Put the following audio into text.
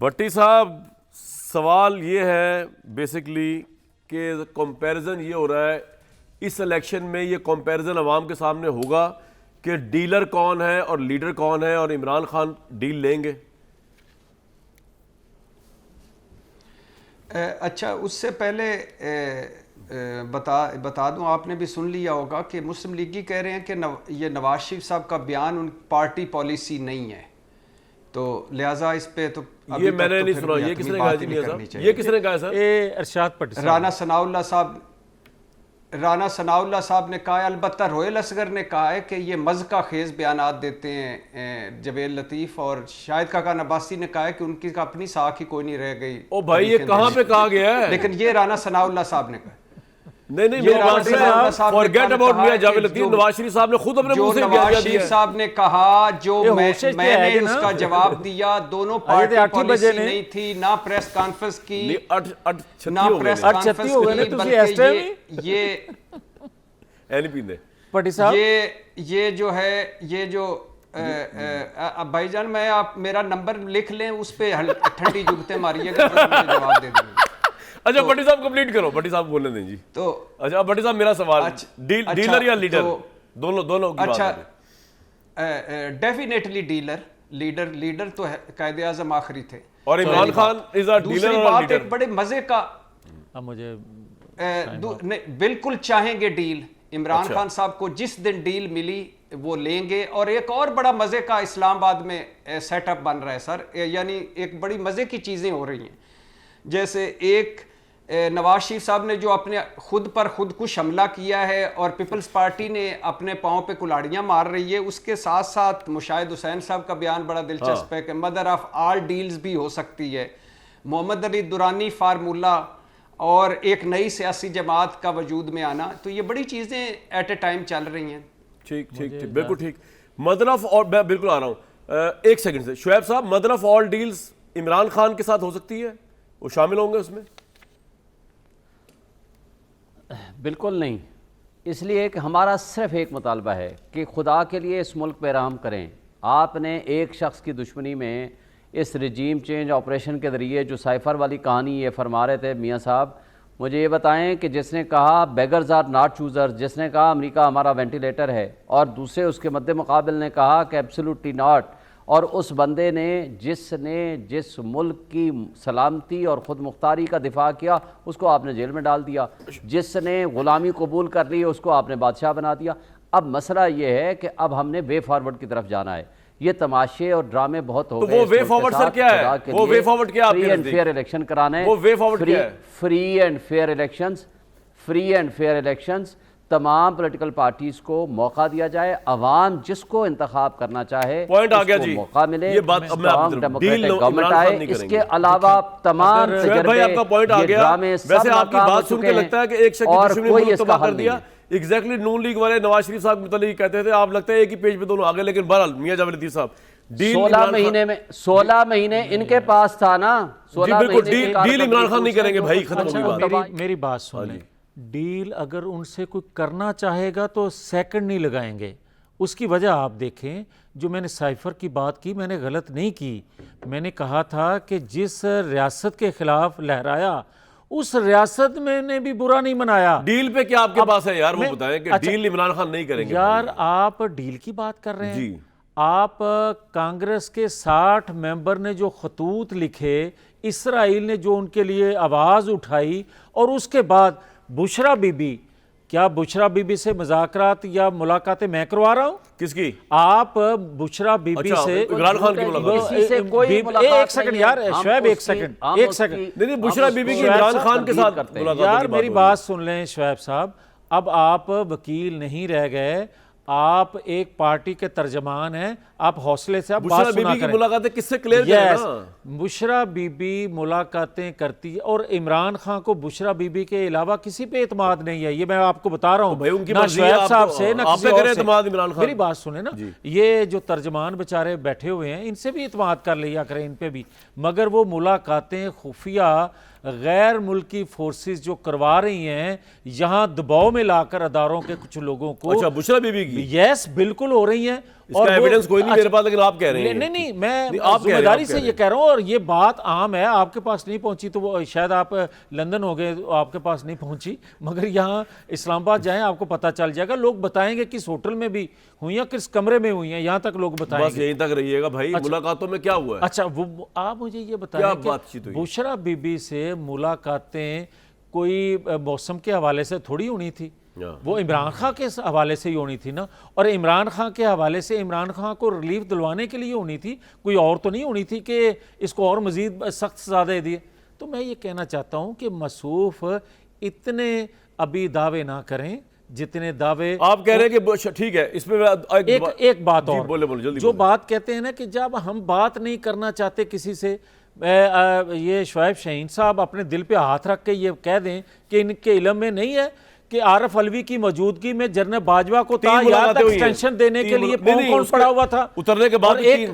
भट्टी साहब, सवाल ये है बेसिकली कि कंपैरिजन ये हो रहा है इस इलेक्शन में, ये कंपैरिजन अवाम के सामने होगा कि डीलर कौन है और लीडर कौन है, और इमरान खान डील लेंगे। अच्छा, उससे पहले बता दूं, आपने भी सुन लिया होगा कि मुस्लिम लीगी कह रहे हैं कि ये नवाज शरीफ साहब का बयान उन पार्टी पॉलिसी नहीं है, तो लिहाजा इस पे तो ये मैंने नहीं सुना। ये किसने कहा जी मियां साहब? ये किसने कहा सर? अरशाद पटेल, राना सनाउल्लाह साहब ने कहा है। अलबत्ता रोयल असगर ने कहा है कि ये मज़का खेज बयानात देते हैं जवेद लतीफ़, और शाहिद काका नबासी ने कहा है कि उनकी अपनी साख ही कोई नहीं रह गई। ओ भाई, ये कहाँ पे कहा गया है? लेकिन ये राना सनाउल्लाह साहब ने कहा। नहीं, फॉरगेट अबाउट मियां जावेद लतीफ। नवाज शरीफ साहब ने खुद अपने मुंह से नवाज शरीफ साहब ने कहा, जो मैंने उसका जवाब दिया, दोनोन पार्टी पॉलिसी नहीं थी, ना प्रेस कॉन्फ्रेंस की, ना प्रेस कॉन्फ्रेंस की, बल्कि ये पटी साहब, ये जो है, ये जो भाईजान, मैं आप मेरा नंबर लिख लें, उस पे ठंडी जुगते मारिएगा, जवाब दे देंगे। अच्छा भट्टी साहब कंप्लीट करो, भट्टी साहब बोलने दें जी। तो अच्छा भट्टी साहब, मेरा सवाल, डीलर या लीडर? दोनों की अच्छा, बात है। डेफिनेटली लीडर तो कायदे आज़म आखिरी थे, और Imran Khan is a dealer और लीडर। एक बड़े मजे का, अब मुझे बिल्कुल चाहेंगे डील। इमरान खान साहब को जिस दिन डील मिली वो लेंगे। और एक और बड़ा मजे का इस्लामाबाद में सेटअप बन रहा है सर, यानी एक बड़ी मजे की चीजें हो रही हैं। जैसे एक नवाज शरीफ साहब ने जो अपने खुद पर खुदकुश हमला किया है और पीपल्स पार्टी ने अपने पाँव पे कुल्हाड़ियाँ मार रही है, उसके साथ साथ मुशाहिद हुसैन साहब का बयान बड़ा दिलचस्प है कि मदर ऑफ ऑल डील्स भी हो सकती है। मोहम्मद अली दुरानी फार्मूला और एक नई सियासी जमात का वजूद में आना, तो ये बड़ी चीज़ें एट ए टाइम चल रही हैं। ठीक, बिल्कुल ठीक। मदर ऑफ, और मैं बिल्कुल आ रहा हूँ एक सेकंड से। शुएब साहब, mother of all deals Imran Khan के साथ हो सकती है? वो शामिल होंगे उसमें? बिल्कुल नहीं, इसलिए कि हमारा सिर्फ एक मुतालबा है कि खुदा के लिए इस मुल्क पे रहम करें। आपने एक शख्स की दुश्मनी में इस रिजीम चेंज ऑपरेशन के ज़रिए जो साइफर वाली कहानी ये फरमा रहे थे मियाँ साहब, मुझे ये बताएं कि जिसने कहा बेगर्स आर नॉट चूज़र्स, जिसने कहा अमेरिका हमारा वेंटिलेटर है, और दूसरे उसके मद्दे मुकाबिल ने कहा कि एब्सोल्युटली नॉट, और उस बंदे ने जिसने जिस मुल्क की सलामती और ख़ुद मुख्तारी का दिफा किया उसको आपने जेल में डाल दिया, जिसने ग़ुलामी कबूल कर ली उसको आपने बादशाह बना दिया। अब मसला ये है कि अब हमने वे फॉरवर्ड की तरफ जाना है। ये तमाशे और ड्रामे बहुत हो गए। वो वे फॉरवर्ड सर क्या है? वो वे फॉरवर्ड क्या? फ्री एंड फेयर इलेक्शन कराना है। वो वे फॉरवर्ड क्या है? फ्री एंड फेयर इलेक्शंस, तमाम पॉलिटिकल पार्टीज को मौका दिया जाए, अवाम जिसको इंतखाब करना चाहे पॉइंट आ गया जी, मौका मिले, ये बात स्ट्रॉन्ग डेमोक्रेटिक गवर्नमेंट आए। इसके अलावा तमाम भाई आपका पॉइंट आ गया। वैसे आपकी बात सुन के लगता है कि एक शख्स ने मुल्क तबाह कर दिया। एग्जैक्टली नून लीग वाले नवाज शरीफ साहब मतलब कहते थे, आप लगता है एक ही पेज पे दोनों आगे। लेकिन बहरहाल मियां जावेद लतीफ साहब, 16 महीने इनके पास था ना, 16 डील इमरान खान नहीं करेंगे भाई, खत्म हो गई बात। मेरी बात सुनिए, डील अगर उनसे कोई करना चाहेगा तो सेकंड नहीं लगाएंगे। उसकी वजह आप देखें, जो मैंने साइफर की बात की, मैंने गलत नहीं की। मैंने कहा था कि जिस रियासत के खिलाफ लहराया उस रियासत में ने भी बुरा नहीं मनाया। डील पे क्या आपके पास है यार? वो बताएं कि डील इमरान खान नहीं करेंगे। यार आप डील की बात कर रहे हैं जी। आप कांग्रेस के 60 मेंबर ने जो खतूत लिखे, इसराइल ने जो उनके लिए आवाज़ उठाई, और उसके बाद बुशरा बीबी, क्या बुशरा बीबी से मुज़ाकरात या मुलाकातें मैं करवा रहा हूं? किसकी? आप बुशरा बीबी से इमरान खान की मुलाकात? एक सेकंड यार शुएब, एक सेकंड नहीं, बुशरा बीबी की इमरान खान के साथ मुलाकात? यार मेरी बात सुन लें शुएब साहब, अब आप वकील नहीं रह गए, आप एक पार्टी के तर्जमान हैं, आप हौसले से आप बात सुना करें। मुलाकातें किससे क्लियर करें ना? बुशरा बीबी मुलाकातें करती है, और इमरान खान को बुशरा बीबी के अलावा किसी पे एतमाद नहीं है। ये मैं आपको बता रहा हूँ, भाई उनकी ना शुएब साहब से ना किसी और से। इमरान खान, मेरी बात सुने ना, ये जो तर्जमान बेचारे बैठे हुए हैं, इनसे भी एतमाद कर लिया करें, इन पे भी। मगर वो मुलाकातें खुफिया गैर मुल्की फोर्सेस जो करवा रही हैं, यहाँ दबाव में लाकर अदारों के कुछ लोगों को। अच्छा, बुशरा बीबी जाएगी? यस, बिल्कुल हो रही हैं। इसका एविडेंस कोई नहीं मेरे पास, लेकिन आप कह रहे हैं। नहीं, मैं आप कह रहे हैं, जिम्मेदारी आप से कह ये रहे हैं। कह रहा हूँ, और ये बात आम है, आपके पास नहीं पहुंची तो वो शायद आप लंदन हो गए, आपके पास नहीं पहुंची, मगर यहाँ इस्लामाबाद जाएं आपको पता चल जाएगा। लोग बताएंगे किस होटल में भी हुई हैं, किस कमरे में हुई हैं, यहाँ तक लोग बस बताएंगे। यहीं तक रहिएगा भाई, मुलाकातों में क्या हुआ है? अच्छा, वो आप मुझे ये क्या बताएं बातचीत कि हुई? बुशरा बीबी से मुलाकातें कोई मौसम के हवाले से थोड़ी होनी थी, हाँ। वो इमरान खां के हवाले से ही होनी थी ना। और इमरान खां के हवाले से इमरान खां को रिलीफ दिलवाने के लिए होनी थी, कोई और तो नहीं होनी थी कि इसको और मजीद सख्त सजा दे दिए। तो मैं ये कहना चाहता हूँ कि मसूफ इतने अभी दावे ना करें जितने दावे आप कह रहे हैं कि ठीक है, इसमें एक बात जी, और, बोले जल्दी जो बोले। बात कहते हैं ना कि जब हम बात नहीं करना चाहते किसी से, ये शुएब शाहीन साहब अपने दिल पे हाथ रख के ये कह दें कि इनके इल्म में नहीं है कि आरफ अलवी की मौजूदगी में जनरल बाजवा को तीन मुलाकातें हुई हैं। एक्सटेंशन देने के लिए नहीं, कौन पड़ा हुआ था उतरने के बाद और एक